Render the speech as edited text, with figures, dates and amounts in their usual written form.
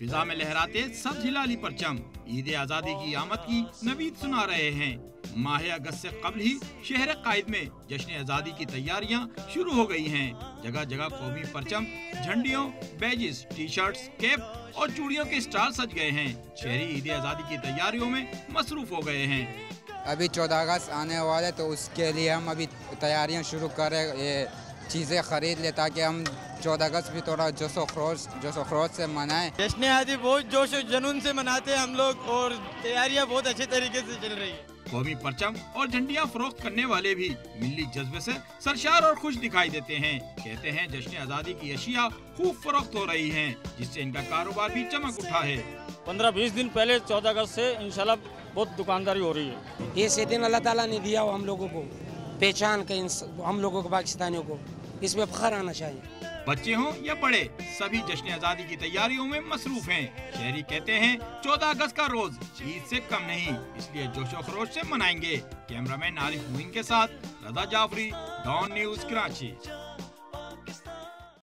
फिजा में लहराते सब हिलाली परचम ईद आज़ादी की आमद की नवीद सुना रहे हैं। माह अगस्त से कबल ही शहर कायद में जश्न आज़ादी की तैयारियां शुरू हो गई हैं। जगह जगह कौमी परचम, झंडियों, बैजेस, टी शर्ट्स, कैप और चूड़ियों के स्टाल सज गए हैं। शहरी ईद आज़ादी की तैयारियों में मसरूफ हो गए हैं। अभी 14 अगस्त आने वाले, तो उसके लिए हम अभी तैयारियां शुरू कर रहे, ये चीज़ें खरीद ले ताकि हम 14 अगस्त भी थोड़ा जोशो खरोश से मनाएं। जश्न आज़ादी बहुत जोश और जुनून से मनाते हैं हम लोग और तैयारियां बहुत अच्छे तरीके से चल रही है। कौमी परचम और झंडियां फरोख्त करने वाले भी मिली जज्बे से सरशार और खुश दिखाई देते हैं। कहते हैं जश्न आज़ादी की अशिया खूब फरोख्त हो रही हैं, जिससे इनका कारोबार भी चमक उठा है। 15-20 दिन पहले 14 अगस्त से इंशाल्लाह बहुत दुकानदारी हो रही है। ये दिन अल्लाह ताला ने दिया हो हम लोगों को, पहचान के हम लोगों को, पाकिस्तानियों को, इसमें फख्र आना चाहिए। बच्चे हों या बड़े, सभी जश्न आज़ादी की तैयारियों में मसरूफ हैं। शहरी कहते हैं 14 अगस्त का रोज ईद से कम नहीं, इसलिए जोशो खरोश से मनाएंगे। कैमरामैन आरिफ मुइन के साथ रजा जाफरी, डॉन न्यूज़, कराची।